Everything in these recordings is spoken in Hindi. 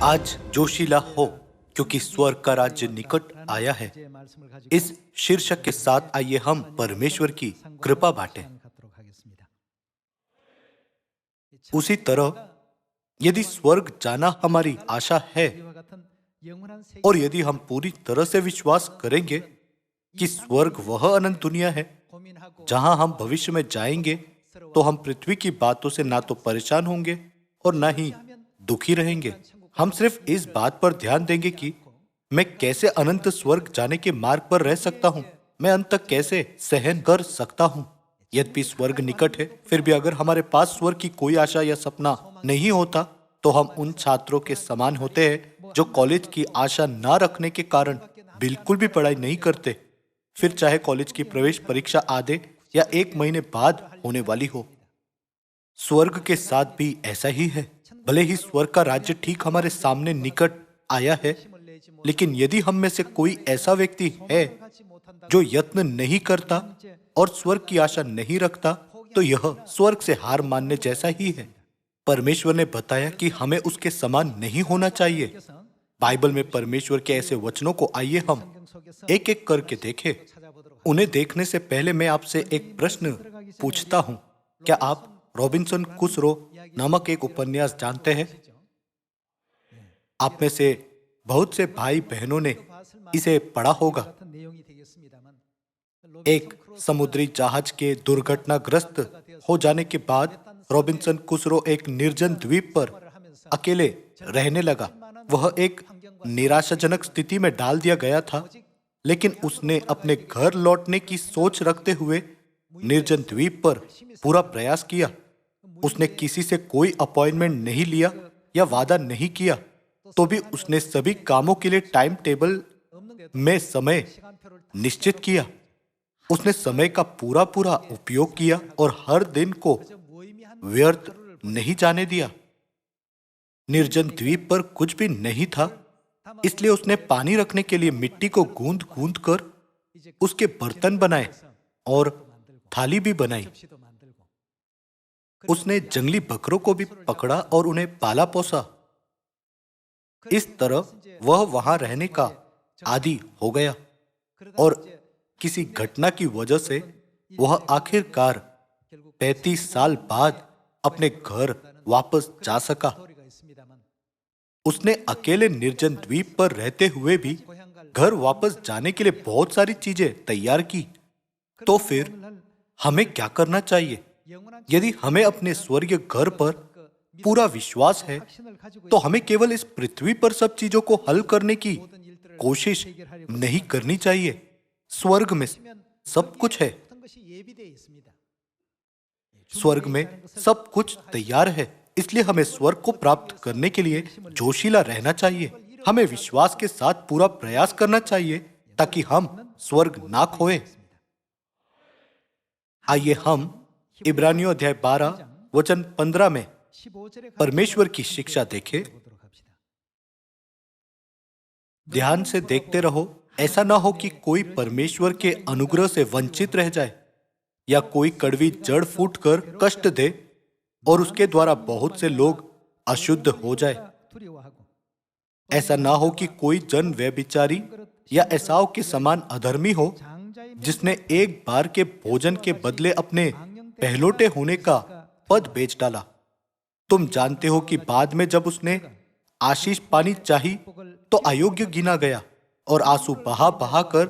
आज जोशीला हो, क्योंकि स्वर्ग का राज्य निकट आया है। इस शीर्षक के साथ आइए हम परमेश्वर की कृपा बांटें। उसी तरह यदि स्वर्ग जाना हमारी आशा है और यदि हम पूरी तरह से विश्वास करेंगे कि स्वर्ग वह अनंत दुनिया है जहां हम भविष्य में जाएंगे, तो हम पृथ्वी की बातों से ना तो परेशान होंगे और ना ही दुखी रहेंगे। हम सिर्फ इस बात पर ध्यान देंगे कि मैं कैसे अनंत स्वर्ग जाने के मार्ग पर रह सकता हूँ, मैं अंत तक कैसे सहन कर सकता हूँ। यद्यपि स्वर्ग निकट है, फिर भी अगर हमारे पास स्वर्ग की कोई आशा या सपना नहीं होता, तो हम उन छात्रों के समान होते हैं जो कॉलेज की आशा ना रखने के कारण बिल्कुल भी पढ़ाई नहीं करते, फिर चाहे कॉलेज की प्रवेश परीक्षा आधे या 1 महीने बाद होने वाली हो। स्वर्ग के साथ भी ऐसा ही है। भले ही स्वर्ग का राज्य ठीक हमारे सामने निकट आया है, लेकिन यदि हम में से कोई ऐसा व्यक्ति है जो यत्न नहीं करता और स्वर्ग की आशा नहीं रखता, तो यह स्वर्ग से हार मानने जैसा ही है। परमेश्वर ने बताया कि हमें उसके समान नहीं होना चाहिए। बाइबल में परमेश्वर के ऐसे वचनों को आइए हम एक एक करके देखें। उन्हें देखने से पहले मैं आपसे एक प्रश्न पूछता हूं। क्या आप रॉबिन्सन क्रूसो नामक एक उपन्यास जानते हैं? आप में से बहुत से भाई बहनों ने इसे पढ़ा होगा। एक समुद्री जहाज के दुर्घटनाग्रस्त हो जाने के बाद रॉबिन्सन क्रूसो एक निर्जन द्वीप पर अकेले रहने लगा। वह एक निराशाजनक स्थिति में डाल दिया गया था, लेकिन उसने अपने घर लौटने की सोच रखते हुए निर्जन द्वीप पर पूरा प्रयास किया। उसने किसी से कोई अपॉइंटमेंट नहीं लिया या वादा नहीं किया, तो भी उसने सभी कामों के लिए टाइम टेबल में समय निश्चित किया। उसने समय का पूरा पूरा उपयोग किया और हर दिन को व्यर्थ नहीं जाने दिया। निर्जन द्वीप पर कुछ भी नहीं था, इसलिए उसने पानी रखने के लिए मिट्टी को गूंद गूंद कर उसके बर्तन बनाए और थाली भी बनाई। उसने जंगली बकरों को भी पकड़ा और उन्हें पाला पोसा। इस तरह वह वहां रहने का आदी हो गया और किसी घटना की वजह से वह आखिरकार 35 साल बाद अपने घर वापस जा सका। उसने अकेले निर्जन द्वीप पर रहते हुए भी घर वापस जाने के लिए बहुत सारी चीजें तैयार की। तो फिर हमें क्या करना चाहिए? यदि हमें अपने स्वर्गीय घर पर पूरा विश्वास है, तो हमें केवल इस पृथ्वी पर सब चीजों को हल करने की कोशिश नहीं करनी चाहिए। स्वर्ग में सब कुछ है। स्वर्ग में सब कुछ तैयार है, इसलिए हमें स्वर्ग को प्राप्त करने के लिए जोशीला रहना चाहिए। हमें विश्वास के साथ पूरा प्रयास करना चाहिए ताकि हम स्वर्ग ना खोएं। आइए हम इब्रानियों अध्याय 12 वचन 15 में परमेश्वर की शिक्षा देखें। ध्यान से देखते रहो। ऐसा ना हो कि कोई परमेश्वर के अनुग्रह से वंचित रह जाए या कोई कड़वी जड़ फूट कर कष्ट दे और उसके द्वारा बहुत से लोग अशुद्ध हो जाए। ऐसा ना हो कि कोई जन व्यभिचारी या एसाव के समान अधर्मी हो, जिसने एक बार के भोजन के बदले अपने पहलोटे होने का पद बेच डाला। तुम जानते हो कि बाद में जब उसने आशीष पानी चाही, तो अयोग्य गिना गया और आंसू बहा बहा कर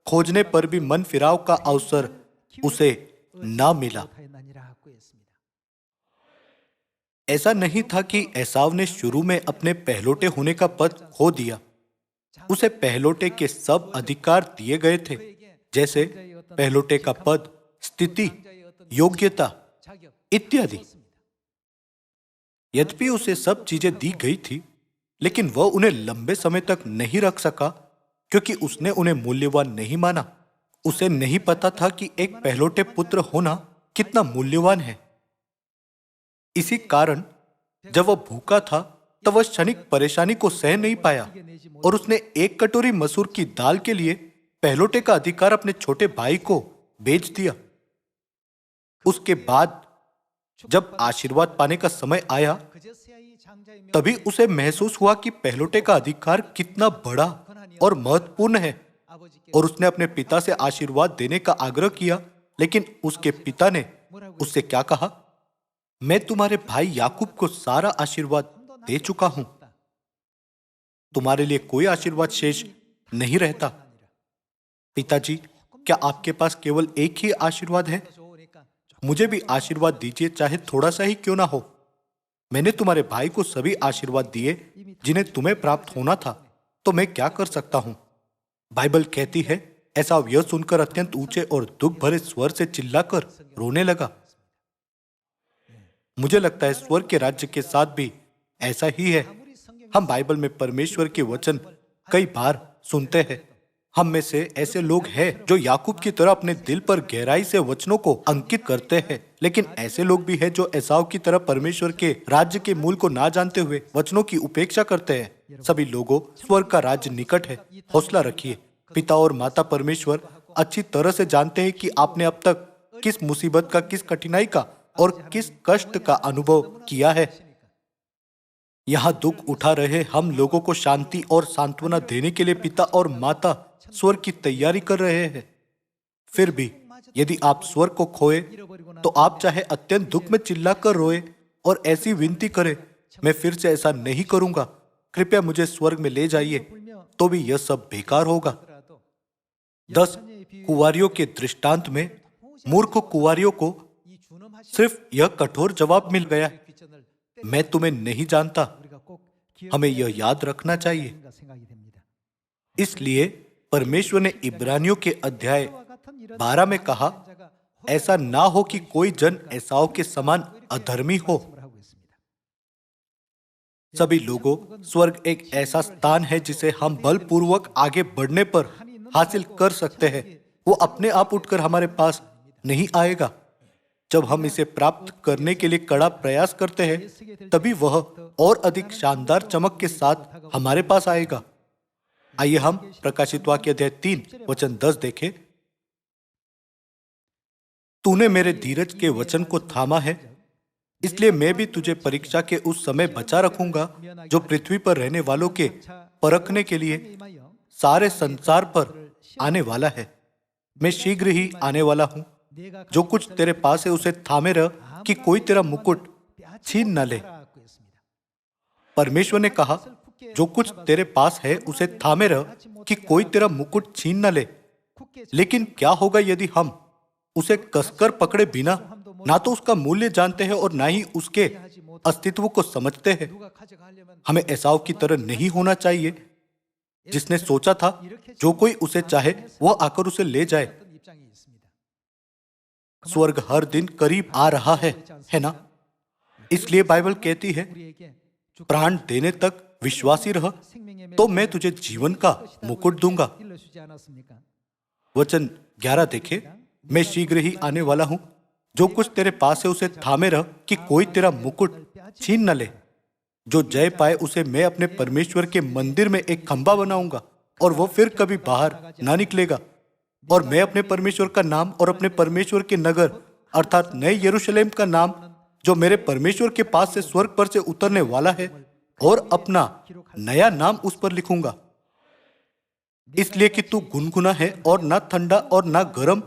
खोजने पर भी मन फिराव का अवसर उसे ना मिला। ऐसा नहीं था कि एसाव ने शुरू में अपने पहलोटे होने का पद खो दिया। उसे पहलोटे के सब अधिकार दिए गए थे, जैसे पहलोटे का पद, स्थिति, योग्यता इत्यादि। यद्यपि उसे सब चीजें दी गई थी, लेकिन वह उन्हें लंबे समय तक नहीं रख सका, क्योंकि उसने उन्हें मूल्यवान नहीं माना। उसे नहीं पता था कि एक पहलोटे पुत्र होना कितना मूल्यवान है। इसी कारण जब वह भूखा था, तब वह क्षणिक परेशानी को सह नहीं पाया और उसने एक कटोरी मसूर की दाल के लिए पहलोटे का अधिकार अपने छोटे भाई को बेच दिया। उसके बाद जब आशीर्वाद पाने का समय आया, तभी उसे महसूस हुआ कि पहलौठे का अधिकार कितना बड़ा और महत्वपूर्ण है, और उसने अपने पिता से आशीर्वाद देने का आग्रह किया। लेकिन उसके पिता ने उससे क्या कहा? मैं तुम्हारे भाई याकूब को सारा आशीर्वाद दे चुका हूं, तुम्हारे लिए कोई आशीर्वाद शेष नहीं रहता। पिताजी, क्या आपके पास केवल एक ही आशीर्वाद है? मुझे भी आशीर्वाद दीजिए, चाहे थोड़ा सा ही क्यों ना हो। मैंने तुम्हारे भाई को सभी आशीर्वाद दिए जिन्हें तुम्हें प्राप्त होना था, तो मैं क्या कर सकता हूं? बाइबल कहती है, एसाव यह सुनकर अत्यंत ऊंचे और दुख भरे स्वर से चिल्लाकर रोने लगा। मुझे लगता है स्वर्ग के राज्य के साथ भी ऐसा ही है। हम बाइबल में परमेश्वर के वचन कई बार सुनते हैं। हम में से ऐसे लोग हैं जो याकूब की तरह अपने दिल पर गहराई से वचनों को अंकित करते हैं, लेकिन ऐसे लोग भी हैं जो एसाव की तरह परमेश्वर के राज्य के मूल को ना जानते हुए वचनों की उपेक्षा करते हैं। सभी लोगों, स्वर्ग का राज्य निकट है। हौसला रखिए। पिता और माता परमेश्वर अच्छी तरह से जानते हैं कि आपने अब तक किस मुसीबत का, किस कठिनाई का और किस कष्ट का अनुभव किया है। यहाँ दुख उठा रहे हम लोगों को शांति और सांत्वना देने के लिए पिता और माता स्वर्ग की तैयारी कर रहे हैं। फिर भी यदि आप स्वर्ग को खोए तो आप चाहे अत्यंत दुख में चिल्लाकर रोए और ऐसी विनती करें, मैं फिर से ऐसा नहीं करूंगा, कृपया मुझे स्वर्ग में ले जाइए, तो भी यह सब बेकार होगा। 10 कुंवारियों के दृष्टांत में मूर्ख कुंवारियों को सिर्फ यह कठोर जवाब मिल गया, मैं तुम्हें नहीं जानता। हमें यह याद रखना चाहिए। इसलिए परमेश्वर ने इब्रानियों के अध्याय 12 में कहा, ऐसा ना हो कि कोई जन एसाव के समान अधर्मी हो। सभी लोगों, स्वर्ग एक ऐसा स्थान है जिसे हम बलपूर्वक आगे बढ़ने पर हासिल कर सकते हैं। वो अपने आप उठकर हमारे पास नहीं आएगा। जब हम इसे प्राप्त करने के लिए कड़ा प्रयास करते हैं, तभी वह और अधिक शानदार चमक के साथ हमारे पास आएगा। आइए हम प्रकाशित वाक्य अध्याय 3 वचन 10 देखें। तूने मेरे धीरज के वचन को थामा है, इसलिए मैं भी तुझे परीक्षा के उस समय बचा रखूंगा जो पृथ्वी पर रहने वालों के परखने के लिए सारे संसार पर आने वाला है। मैं शीघ्र ही आने वाला हूं। जो कुछ तेरे पास है उसे थामे रह कि कोई तेरा मुकुट छीन न ले। परमेश्वर ने कहा, जो कुछ तेरे पास है उसे थामे रह कि कोई तेरा मुकुट छीन न ले। लेकिन क्या होगा यदि हम उसे कसकर पकड़े बिना ना तो उसका मूल्य जानते हैं और ना ही उसके अस्तित्व को समझते हैं? हमें एसाव की तरह नहीं होना चाहिए, जिसने सोचा था जो कोई उसे चाहे वह आकर उसे ले जाए। स्वर्ग हर दिन करीब आ रहा है ना? इसलिए बाइबल कहती है, प्राण देने तक विश्वासी रह तो मैं तुझे जीवन का मुकुट दूंगा। वचन 11 देखे, मैं शीघ्र ही आने वाला हूं। जो कुछ तेरे पास है उसे थामे रह कि कोई तेरा मुकुट छीन न ले। जो जय पाए उसे मैं अपने परमेश्वर के मंदिर में एक खंभा बनाऊंगा और वह फिर कभी बाहर ना निकलेगा। और मैं अपने परमेश्वर का नाम और अपने परमेश्वर के नगर अर्थात नए यरूशलेम का नाम, जो मेरे परमेश्वर के पास से स्वर्ग पर से उतरने वाला है, और अपना नया नाम उस पर लिखूंगा। इसलिए कि तू गुनगुना है और ना ठंडा और ना गर्म,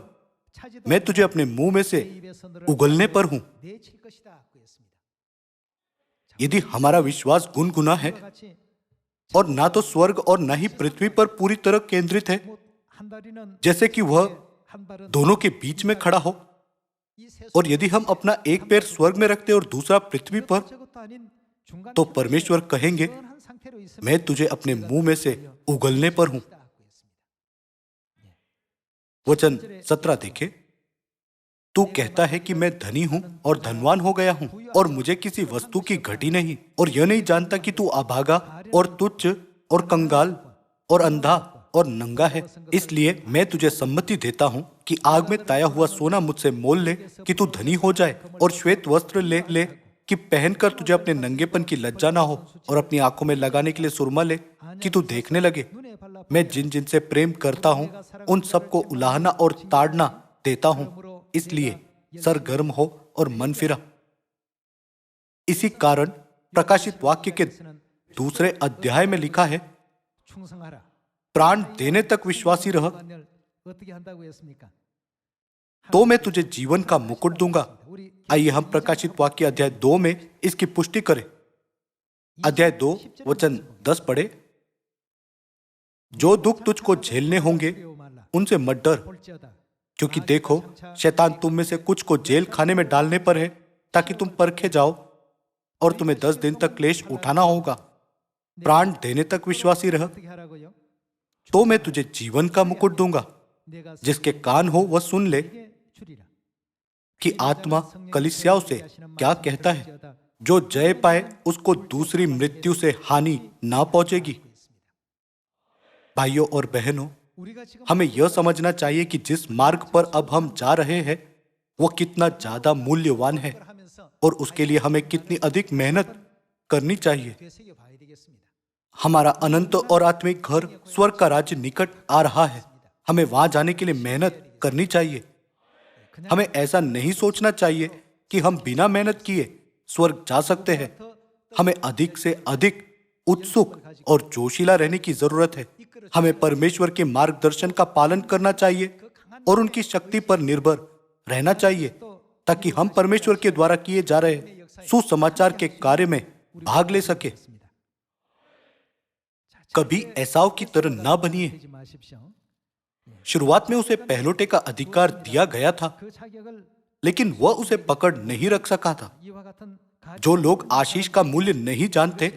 मैं तुझे अपने मुंह में से उगलने पर हूं। यदि हमारा विश्वास गुनगुना है और ना तो स्वर्ग और ना ही पृथ्वी पर पूरी तरह केंद्रित है, जैसे कि वह दोनों के बीच में खड़ा हो, और यदि हम अपना एक पैर स्वर्ग में रखते और दूसरा पृथ्वी पर, तो परमेश्वर कहेंगे, मैं तुझे अपने मुंह में से उगलने पर हूं। वचन 17 देखे, तू कहता है कि मैं धनी हूं और धनवान हो गया हूं और मुझे किसी वस्तु की घटी नहीं, और यह नहीं जानता कि तू अभागा और तुच्छ और कंगाल और अंधा और नंगा है। इसलिए मैं तुझे सम्मति देता हूं कि आग में ताया हुआ सोना मुझसे मोल ले कि तू धनी हो जाए, और श्वेत वस्त्र ले ले कि पहनकर तुझे अपने नंगेपन की लज्जा ना हो, और अपनी आंखों में लगाने के लिए सुरमा ले कि तू देखने लगे। मैं जिन जिन से प्रेम करता हूं उन सबको उलाहना और ताड़ना देता हूं। इसलिए सरगर्म हो और मन फिरा। इसी कारण प्रकाशित वाक्य के दूसरे अध्याय में लिखा है, प्राण देने तक विश्वासी रह, तो मैं तुझे जीवन का मुकुट दूंगा। आइए हम प्रकाशित वाक्य अध्याय 2 में इसकी पुष्टि करें। अध्याय 2 वचन 10 पढ़े, जो दुख तुझको झेलने होंगे उनसे मत डर, क्योंकि देखो शैतान तुम में से कुछ को जेल खाने में डालने पर है, ताकि तुम परखे जाओ, और तुम्हें 10 दिन तक क्लेश उठाना होगा। प्राण देने तक विश्वासी रह, तो मैं तुझे जीवन का मुकुट दूंगा। जिसके कान हो वह सुन ले कि आत्मा कलीसियाओं से क्या कहता है। जो जय पाए उसको दूसरी मृत्यु से हानि ना पहुंचेगी। भाइयों और बहनों, हमें यह समझना चाहिए कि जिस मार्ग पर अब हम जा रहे हैं वो कितना ज्यादा मूल्यवान है और उसके लिए हमें कितनी अधिक मेहनत करनी चाहिए। हमारा अनंत और आत्मिक घर स्वर्ग का राज्य निकट आ रहा है। हमें वहां जाने के लिए मेहनत करनी चाहिए। हमें ऐसा नहीं सोचना चाहिए कि हम बिना मेहनत किए स्वर्ग जा सकते हैं। हमें अधिक से अधिक उत्सुक और जोशीला रहने की जरूरत है। हमें परमेश्वर के मार्गदर्शन का पालन करना चाहिए और उनकी शक्ति पर निर्भर रहना चाहिए, ताकि हम परमेश्वर के द्वारा किए जा रहे सुसमाचार के कार्य में भाग ले सके। कभी एसाव की तरह ना बनिए। शुरुआत में उसे पहलौठे का अधिकार दिया गया था, लेकिन वह उसे पकड़ नहीं रख सका था। जो लोग आशीष का मूल्य नहीं जानते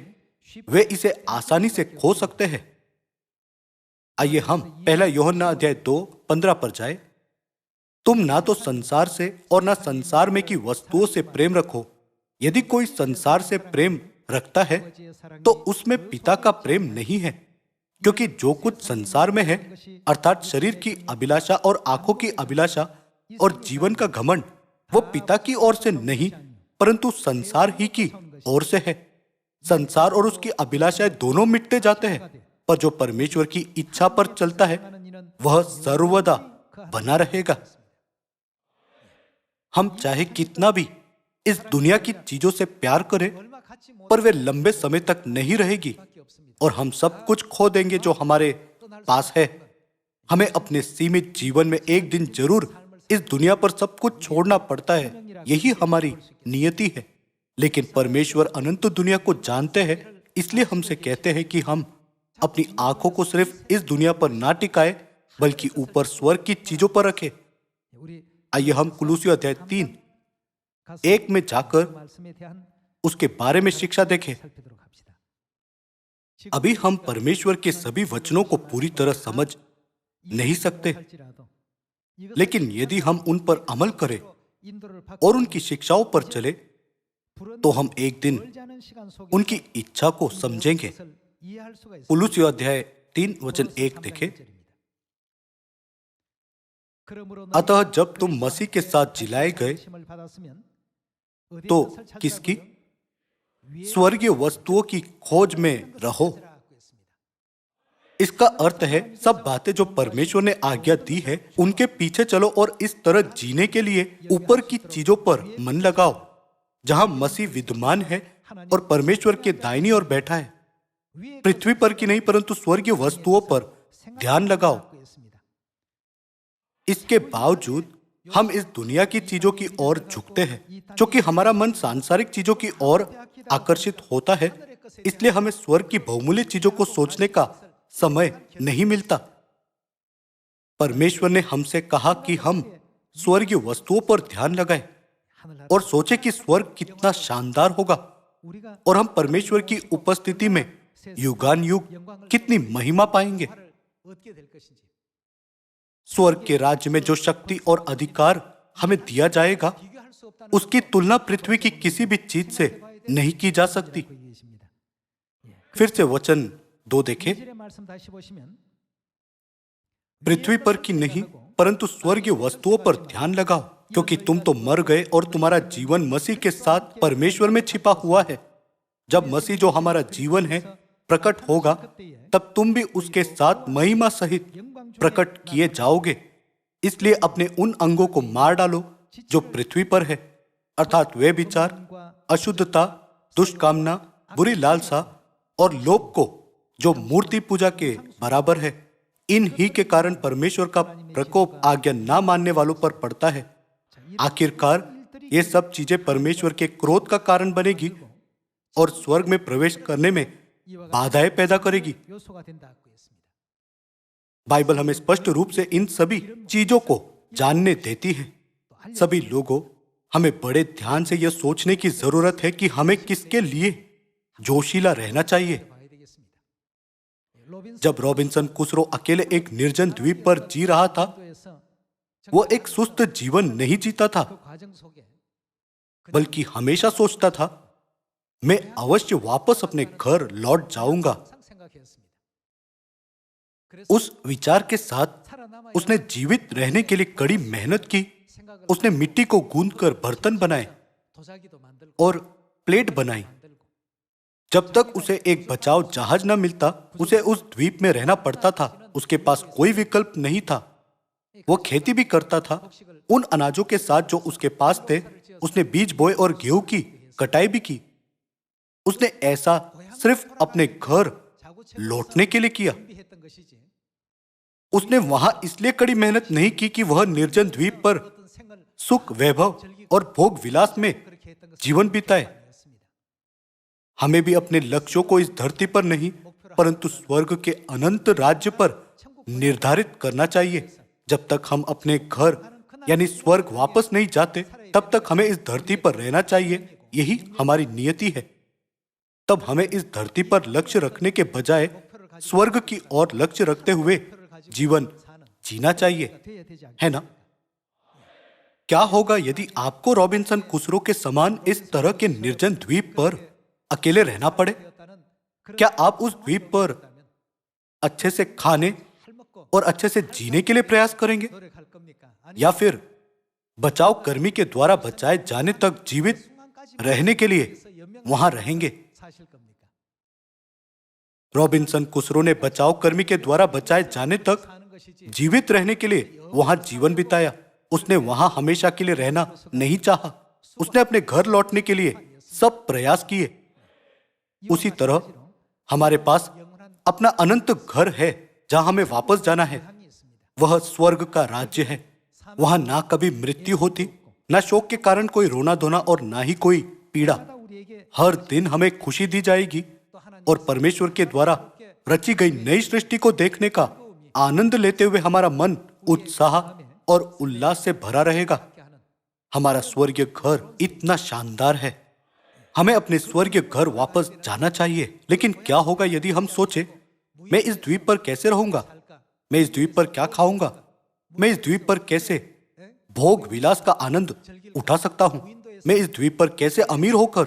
वे इसे आसानी से खो सकते हैं। आइए हम पहला यूहन्ना अध्याय 2:15 पर जाए। तुम ना तो संसार से और ना संसार में की वस्तुओं से प्रेम रखो। यदि कोई संसार से प्रेम रखता है तो उसमें पिता का प्रेम नहीं है, क्योंकि जो कुछ संसार में है अर्थात शरीर की अभिलाषा और आंखों की अभिलाषा और जीवन का घमंड, वो पिता की ओर से नहीं परंतु संसार ही की ओर से है। संसार और उसकी अभिलाषाएं दोनों मिटते जाते हैं, पर जो परमेश्वर की इच्छा पर चलता है वह सर्वदा बना रहेगा। हम चाहे कितना भी इस दुनिया की चीजों से प्यार करें, पर वे लंबे समय तक नहीं रहेगी और हम सब कुछ खो देंगे जो हमारे पास है। हमें अपने सीमित जीवन में एक दिन जरूर इस दुनिया पर सब कुछ छोड़ना पड़ता है, यही हमारी नियति है। लेकिन परमेश्वर अनंत दुनिया को जानते हैं, इसलिए हमसे कहते हैं कि हम अपनी आंखों को सिर्फ इस दुनिया पर ना टिकाए बल्कि ऊपर स्वर्ग की चीजों पर रखें। आइए हम कुलुसियों अध्याय 3:1 में जाकर उसके बारे में शिक्षा देखें। अभी हम परमेश्वर के सभी वचनों को पूरी तरह समझ नहीं सकते, लेकिन यदि हम उन पर अमल करें और उनकी शिक्षाओं पर चले तो हम एक दिन उनकी इच्छा को समझेंगे। कुलुसियों अध्याय 3:1 देखें। अतः जब तुम मसीह के साथ जिलाए गए तो किसकी? स्वर्गीय वस्तुओं की खोज में रहो। इसका अर्थ है सब बातें जो परमेश्वर ने आज्ञा दी है उनके पीछे चलो और इस तरह जीने के लिए ऊपर की चीजों पर मन लगाओ, जहां मसीह विद्यमान है और परमेश्वर के दाहिनी ओर बैठा है। पृथ्वी पर की नहीं परंतु स्वर्गीय वस्तुओं पर ध्यान लगाओ। इसके बावजूद हम इस दुनिया की चीजों की ओर झुकते हैं, क्योंकि हमारा मन सांसारिक चीजों की ओर आकर्षित होता है। इसलिए हमें स्वर्ग की बहुमूल्य चीजों को सोचने का समय नहीं मिलता। परमेश्वर ने हमसे कहा कि हम स्वर्गीय वस्तुओं पर ध्यान लगाएं और सोचे कि स्वर्ग कितना शानदार होगा और हम परमेश्वर की उपस्थिति में युगान युग कितनी महिमा पाएंगे। स्वर्ग के राज्य में जो शक्ति और अधिकार हमें दिया जाएगा उसकी तुलना पृथ्वी की किसी भी चीज से नहीं की जा सकती। फिर से वचन 2 देखें। पृथ्वी पर की नहीं परंतु स्वर्गीय वस्तुओं पर ध्यान लगाओ, क्योंकि तुम तो मर गए और तुम्हारा जीवन मसीह के साथ परमेश्वर में छिपा हुआ है। जब मसीह जो हमारा जीवन है प्रकट होगा तब तुम भी उसके साथ महिमा सहित प्रकट किए जाओगे। इसलिए अपने उन अंगों को मार डालो जो पृथ्वी पर है, अर्थात वे विचार, अशुद्धता, दुष्कामना, बुरी लालसा और लोभ को, जो मूर्ति पूजा के बराबर है, इन ही के कारण परमेश्वर का प्रकोप आज्ञा ना मानने वालों पर पड़ता है। आखिरकार ये सब चीजें परमेश्वर के क्रोध का कारण बनेगी और स्वर्ग में प्रवेश करने में बाधाएं पैदा करेगी। बाइबल हमें स्पष्ट रूप से इन सभी चीजों को जानने देती है। सभी लोगों, हमें बड़े ध्यान से यह सोचने की जरूरत है कि हमें किसके लिए जोशीला रहना चाहिए। जब रॉबिन्सन क्रूसो अकेले एक निर्जन द्वीप पर जी रहा था, वो एक सुस्त जीवन नहीं जीता था, बल्कि हमेशा सोचता था, मैं अवश्य वापस अपने घर लौट जाऊंगा। उस विचार के साथ उसने जीवित रहने के लिए कड़ी मेहनत की। उसने मिट्टी को गूंथकर बर्तन बनाए और प्लेट बनाई। जब तक उसे एक बचाव जहाज न मिलता, उसे उस द्वीप में रहना पड़ता था। उसके पास कोई विकल्प नहीं था। वो खेती भी करता था। उन अनाजों के साथ जो उसके पास थे, उसने बीज बोए और गेहूं की कटाई भी की। उसने ऐसा सिर्फ अपने घर लौटने के लिए किया। उसने वहां इसलिए कड़ी मेहनत नहीं की कि वह निर्जन द्वीप पर सुख, वैभव और भोग विलास में जीवन बिताए। हमें भी अपने लक्ष्यों को इस धरती पर नहीं, परंतु स्वर्ग के अनंत राज्य पर निर्धारित करना चाहिए। जब तक हम अपने घर यानी स्वर्ग वापस नहीं जाते, तब तक हमें इस धरती पर रहना चाहिए। यही हमारी नियति है। तब हमें इस धरती पर लक्ष्य रखने के बजाय स्वर्ग की ओर लक्ष्य रखते हुए जीवन जीना चाहिए, है ना? क्या होगा यदि आपको रॉबिन्सन क्रूसो के समान इस तरह के निर्जन द्वीप पर अकेले रहना पड़े? क्या आप उस द्वीप पर अच्छे से खाने और अच्छे से जीने के लिए प्रयास करेंगे, या फिर बचाव कर्मी के द्वारा बचाए जाने तक जीवित रहने के लिए वहां रहेंगे? रॉबिन्सन क्रूसो ने बचाव कर्मी के द्वारा बचाए जाने तक जीवित रहने के लिए वहां जीवन बिताया। उसने वहां हमेशा के लिए रहना नहीं चाहा। उसने अपने घर लौटने के लिए सब प्रयास किए। उसी तरह हमारे पास अपना अनंत घर है जहां हमें वापस जाना है। वह स्वर्ग का राज्य है। वहां ना कभी मृत्यु होती, ना शोक के कारण कोई रोना धोना और ना ही कोई पीड़ा। हर दिन हमें खुशी दी जाएगी और परमेश्वर के द्वारा रची गई नई सृष्टि को देखने का आनंद लेते हुए हमारा मन उत्साह और उल्लास से भरा रहेगा। हमारा स्वर्गीय घर इतना शानदार है। हमें अपने स्वर्गीय घर वापस जाना चाहिए। लेकिन क्या होगा यदि हम सोचे, मैं इस द्वीप पर कैसे रहूंगा? मैं इस द्वीप पर क्या खाऊंगा? मैं इस द्वीप पर कैसे भोग विलास का आनंद उठा सकता हूं? मैं इस द्वीप पर कैसे अमीर होकर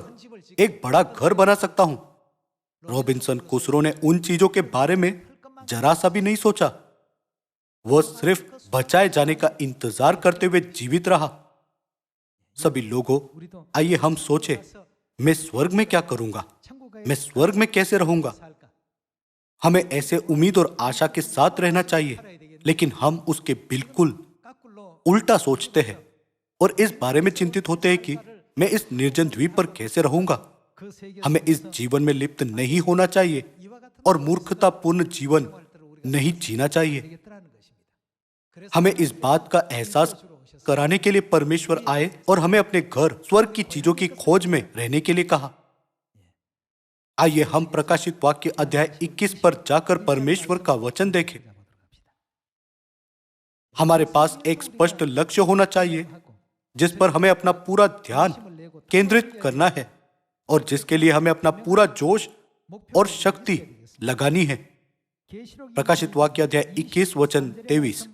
एक बड़ा घर बना सकता हूं? रॉबिन्सन क्रूसो ने उन चीजों के बारे में जरा सा भी नहीं सोचा। वह सिर्फ बचाए जाने का इंतजार करते हुए जीवित रहा। सभी लोगों, आइए हम सोचे, मैं स्वर्ग में क्या करूंगा? मैं स्वर्ग में कैसे रहूंगा? हमें ऐसे उम्मीद और आशा के साथ रहना चाहिए, लेकिन हम उसके बिल्कुल उल्टा सोचते हैं और इस बारे में चिंतित होते हैं कि मैं इस निर्जन द्वीप पर कैसे रहूंगा। हमें इस जीवन में लिप्त नहीं होना चाहिए और मूर्खतापूर्ण जीवन नहीं जीना चाहिए। हमें इस बात का एहसास कराने के लिए परमेश्वर आए और हमें अपने घर स्वर्ग की चीजों की खोज में रहने के लिए कहा। आइए हम प्रकाशित वाक्य अध्याय 21 पर जाकर परमेश्वर का वचन देखें। हमारे पास एक स्पष्ट लक्ष्य होना चाहिए जिस पर हमें अपना पूरा ध्यान केंद्रित करना है और जिसके लिए हमें अपना पूरा जोश और शक्ति लगानी है। प्रकाशित वाक्य अध्याय 21 वचन 23।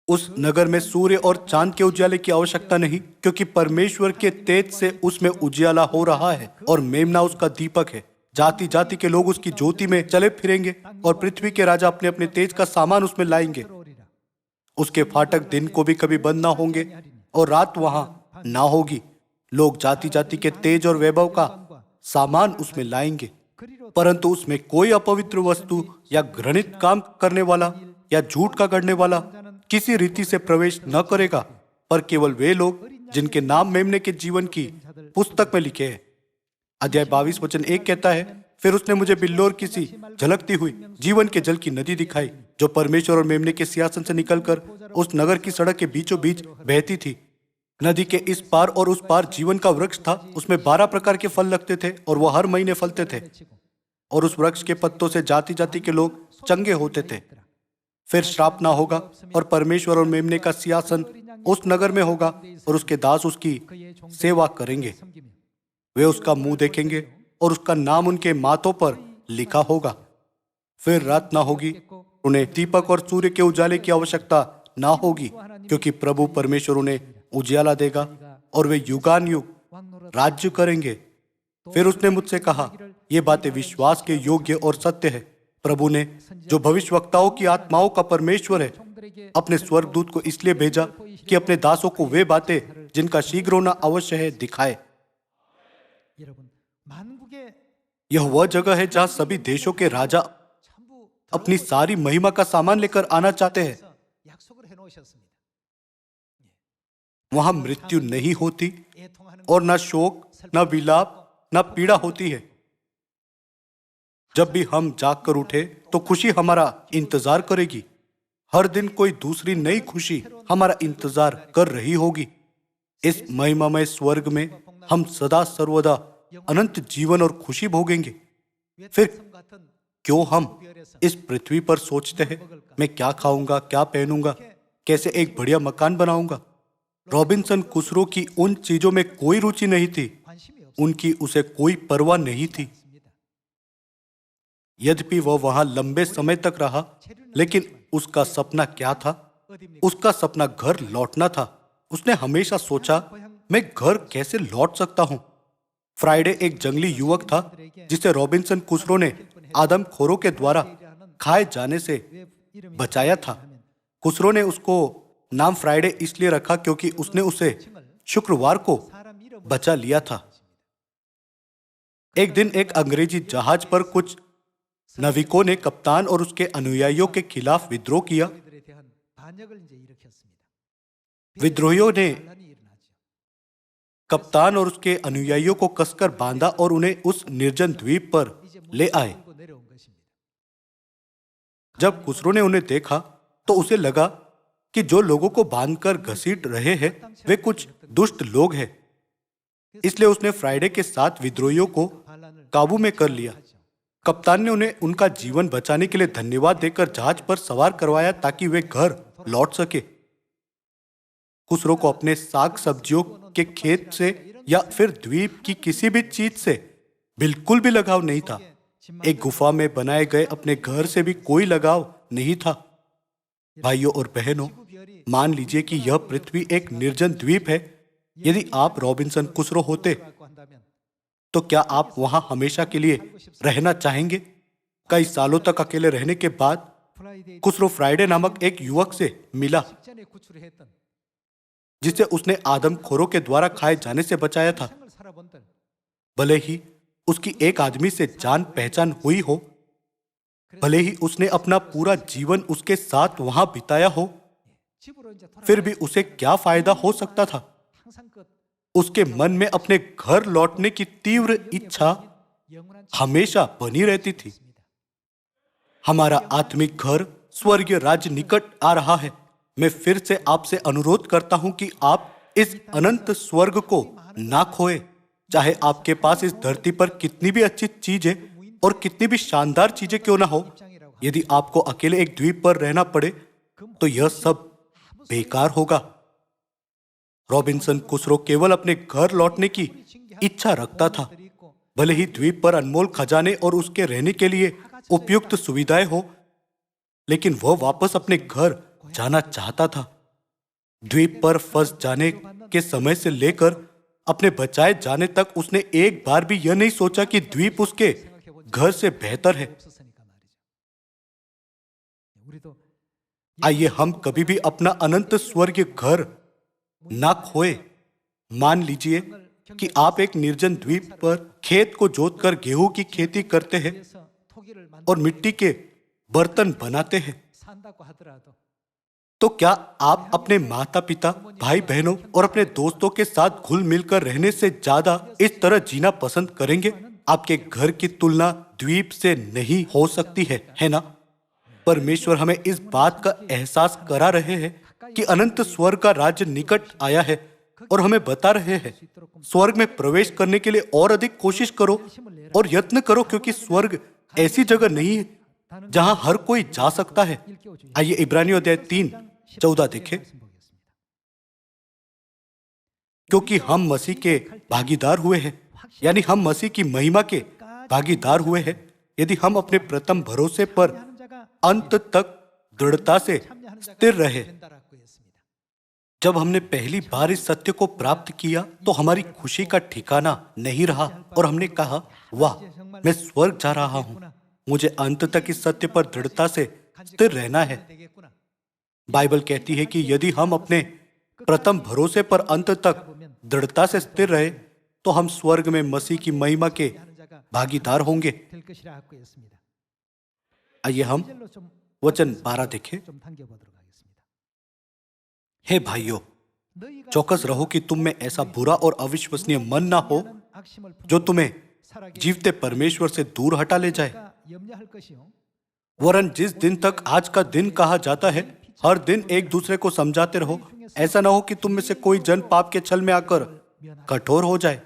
उस नगर में सूर्य और चांद के उजाले की आवश्यकता नहीं, क्योंकि परमेश्वर के तेज से उसमें उजियाला हो रहा है और मेमना उसका दीपक है। जाति जाति के लोग उसकी ज्योति में चले फिरेंगे और पृथ्वी के राजा अपने अपने तेज का सामान उसमें लाएंगे। उसके फाटक दिन को भी कभी बंद ना होंगे और रात वहां ना होगी। लोग जाति जाति के तेज और वैभव का सामान उसमें लाएंगे, परंतु उसमें कोई अपवित्र वस्तु या घृणित काम करने वाला या झूठ का गढ़ने वाला किसी रीति से प्रवेश न करेगा, पर केवल वे लोग जिनके नाम मेमने के जीवन की पुस्तक में लिखे हैं। अध्याय 22 वचन 1 कहता है, फिर उसने मुझे बिल्लोर की सी झलकती हुई जीवन के जल की नदी दिखाई, जो परमेश्वर और मेमने के सिंहासन से निकलकर उस नगर की सड़क के बीचों बीच बहती थी। नदी के इस पार और उस पार जीवन का वृक्ष था। उसमें 12 प्रकार के फल लगते थे और वह हर महीने फलते थे, और उस वृक्ष के पत्तों से जाति जाति के लोग चंगे होते थे। फिर श्राप ना होगा, और परमेश्वर और मेमने का सिंहासन उस नगर में होगा, और उसके दास उसकी सेवा करेंगे। वे उसका मुंह देखेंगे और उसका नाम उनके माथों पर लिखा होगा। फिर रात ना होगी, उन्हें दीपक और सूर्य के उजाले की आवश्यकता ना होगी, क्योंकि प्रभु परमेश्वर उन्हें उजियाला देगा और वे युगान युग राज्य करेंगे। फिर उसने मुझसे कहा, ये बातें विश्वास के योग्य और सत्य है। प्रभु ने, जो भविष्यवक्ताओं की आत्माओं का परमेश्वर है, अपने स्वर्गदूत को इसलिए भेजा कि अपने दासों को वे बातें जिनका शीघ्र होना अवश्य है दिखाए। यह वह जगह है जहां सभी देशों के राजा अपनी सारी महिमा का सामान लेकर आना चाहते हैं। वहां मृत्यु नहीं होती, और न शोक, न विलाप, न पीड़ा होती है। जब भी हम जागकर उठे तो खुशी हमारा इंतजार करेगी। हर दिन कोई दूसरी नई खुशी हमारा इंतजार कर रही होगी। इस महिमामय स्वर्ग में हम सदा सर्वदा अनंत जीवन और खुशी भोगेंगे। फिर क्यों हम इस पृथ्वी पर सोचते हैं, मैं क्या खाऊंगा, क्या पहनूंगा, कैसे एक बढ़िया मकान बनाऊंगा। रॉबिन्सन क्रूसो की उन चीजों में कोई रुचि नहीं थी। उनकी उसे कोई परवाह नहीं थी। यद्यपि वह वहां लंबे समय तक रहा, लेकिन उसका सपना क्या था? उसका सपना घर लौटना था। उसने हमेशा सोचा, मैं घर कैसे लौट सकता हूं। फ्राइडे एक जंगली युवक था जिसे रॉबिन्सन क्रूसो ने आदमखोरों के द्वारा खाए जाने से बचाया था। क्रूसो ने उसको नाम फ्राइडे इसलिए रखा क्योंकि उसने उसे शुक्रवार को बचा लिया था। एक दिन एक अंग्रेजी जहाज पर कुछ नाविकों ने कप्तान और उसके अनुयायियों के खिलाफ विद्रोह किया। विद्रोहियों ने कप्तान और उसके अनुयायियों को कसकर बांधा और उन्हें उस निर्जन द्वीप पर ले आए। जब क्रूसो ने उन्हें देखा तो उसे लगा कि जो लोगों को बांधकर घसीट रहे हैं वे कुछ दुष्ट लोग हैं। इसलिए उसने फ्राइडे के साथ विद्रोहियों को काबू में कर लिया। कप्तान ने उन्हें उनका जीवन बचाने के लिए धन्यवाद देकर जहाज पर सवार करवाया ताकि वे घर लौट सके। क्रूसो को अपने साग सब्जियों के खेत से या फिर द्वीप की किसी भी चीज से बिल्कुल भी लगाव नहीं था। एक गुफा में बनाए गए अपने घर से भी कोई लगाव नहीं था। भाइयों और बहनों, मान लीजिए कि यह पृथ्वी एक निर्जन द्वीप है। यदि आप रॉबिन्सन क्रूसो होते तो क्या आप वहां हमेशा के लिए रहना चाहेंगे? कई सालों तक अकेले रहने के बाद क्रूसो फ्राइडे नामक एक युवक से मिला जिसे उसने आदमखोरों के द्वारा खाए जाने से बचाया था। भले ही उसकी एक आदमी से जान पहचान हुई हो, भले ही उसने अपना पूरा जीवन उसके साथ वहां बिताया हो, फिर भी उसे क्या फायदा हो सकता था? उसके मन में अपने घर लौटने की तीव्र इच्छा हमेशा बनी रहती थी। हमारा आत्मिक घर स्वर्गीय राज्य निकट आ रहा है। मैं फिर से आपसे अनुरोध करता हूं कि आप इस अनंत स्वर्ग को ना खोए। चाहे आपके पास इस धरती पर कितनी भी अच्छी चीजें और कितनी भी शानदार चीजें क्यों ना हो, यदि आपको अकेले एक द्वीप पर रहना पड़े तो यह सब बेकार होगा। रॉबिन्सन क्रूसो केवल अपने घर लौटने की इच्छा रखता था। भले ही द्वीप पर अनमोल खजाने और उसके रहने के लिए उपयुक्त सुविधाएं हो, लेकिन वह वापस अपने घर जाना चाहता था। द्वीप पर फंस जाने के समय से लेकर अपने बचाए जाने तक उसने एक बार भी यह नहीं सोचा कि द्वीप उसके घर से बेहतर है। आइए हम कभी भी अपना अनंत स्वर्गीय घर ना खोए। मान लीजिए कि आप एक निर्जन द्वीप पर खेत को जोतकर गेहूं की खेती करते हैं और मिट्टी के बर्तन बनाते हैं। तो क्या आप अपने माता पिता, भाई बहनों और अपने दोस्तों के साथ घुल मिलकर रहने से ज्यादा इस तरह जीना पसंद करेंगे? आपके घर की तुलना द्वीप से नहीं हो सकती है ना? परमेश्वर हमें इस बात का एहसास करा रहे हैं कि अनंत स्वर्ग का राज्य निकट आया है और हमें बता रहे हैं स्वर्ग में प्रवेश करने के लिए और अधिक कोशिश करो और यत्न करो, क्योंकि स्वर्ग ऐसी जगह नहीं है जहां हर कोई जा सकता है। आइए इब्रानियों अध्याय 3:14 देखें। क्योंकि हम मसीह के भागीदार हुए हैं, यानी हम मसीह की महिमा के भागीदार हुए हैं, यदि हम अपने प्रथम भरोसे पर अंत तक दृढ़ता से स्थिर रहे। जब हमने पहली बार इस सत्य को प्राप्त किया तो हमारी खुशी का ठिकाना नहीं रहा और हमने कहा, वाह, मैं स्वर्ग जा रहा हूं, मुझे अंत तक इस सत्य पर दृढ़ता से स्थिर रहना है। बाइबल कहती है कि यदि हम अपने प्रथम भरोसे पर अंत तक दृढ़ता से स्थिर रहे तो हम स्वर्ग में मसीह की महिमा के भागीदार होंगे। आइए हम वचन 12 देखें। हे भाइयों, चौकस रहो कि तुम में ऐसा बुरा और अविश्वसनीय मन ना हो जो तुम्हें जीवते परमेश्वर से दूर हटा ले जाए। वरन जिस दिन तक आज का दिन कहा जाता है, हर दिन एक दूसरे को समझाते रहो, ऐसा ना हो कि तुम में से कोई जन पाप के छल में आकर कठोर हो जाए।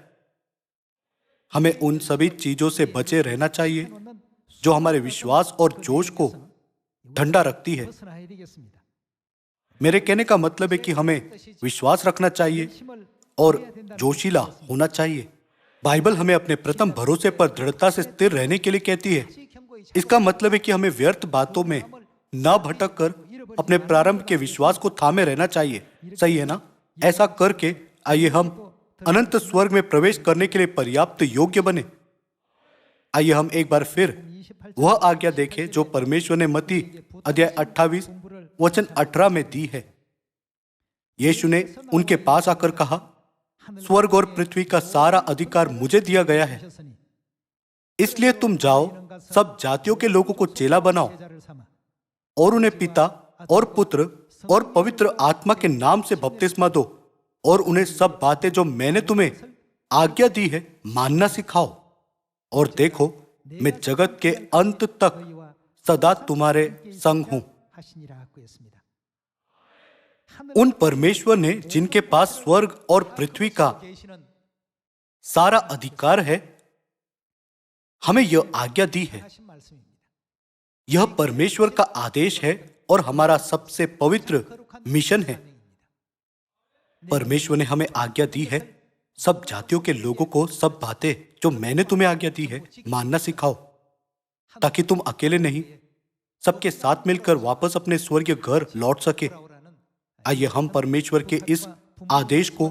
हमें उन सभी चीजों से बचे रहना चाहिए जो हमारे विश्वास और जोश को ठंडा रखती है। मेरे कहने का मतलब है कि हमें विश्वास रखना चाहिए और जोशीला होना चाहिए। बाइबल हमें अपने प्रथम भरोसे पर दृढ़ता से स्थिर रहने के लिए कहती है। इसका मतलब है कि हमें व्यर्थ बातों में न भटक कर अपने प्रारंभ के विश्वास को थामे रहना चाहिए। सही है ना? ऐसा करके आइए हम अनंत स्वर्ग में प्रवेश करने के लिए पर्याप्त योग्य बने। आइए हम एक बार फिर वह आज्ञा देखें जो परमेश्वर ने मत्ती अध्याय 28 वचन 18 में दी है। यीशु ने उनके पास आकर कहा, स्वर्ग और पृथ्वी का सारा अधिकार मुझे दिया गया है, इसलिए तुम जाओ, सब जातियों के लोगों को चेला बनाओ और उन्हें पिता और पुत्र और पवित्र आत्मा के नाम से बपतिस्मा दो और उन्हें सब बातें जो मैंने तुम्हें आज्ञा दी है मानना सिखाओ। और देखो, मैं जगत के अंत तक सदा तुम्हारे संग हूं। उन परमेश्वर ने जिनके पास स्वर्ग और पृथ्वी का सारा अधिकार है, हमें यह आज्ञा दी है। यह परमेश्वर का आदेश है और हमारा सबसे पवित्र मिशन है। परमेश्वर ने हमें आज्ञा दी है, सब जातियों के लोगों को सब बातें जो मैंने तुम्हें आज्ञा दी है मानना सिखाओ, ताकि तुम अकेले नहीं, सबके साथ मिलकर वापस अपने स्वर्गीय घर लौट सके। आइए हम परमेश्वर के इस आदेश को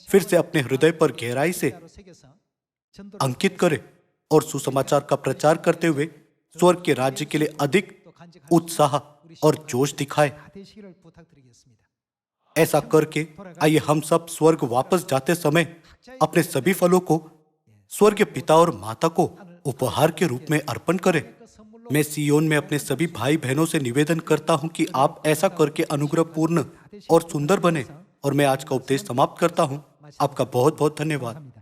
फिर से अपने हृदय पर गहराई से अंकित करें और सुसमाचार का प्रचार करते हुए स्वर्ग के राज्य के लिए अधिक उत्साह और जोश दिखाए। ऐसा करके आइए हम सब स्वर्ग वापस जाते समय अपने सभी फलों को स्वर्गीय पिता और माता को उपहार के रूप में अर्पण करें। मैं सियोन में अपने सभी भाई बहनों से निवेदन करता हूं कि आप ऐसा करके अनुग्रहपूर्ण और सुंदर बने। और मैं आज का उपदेश समाप्त करता हूं। आपका बहुत बहुत धन्यवाद।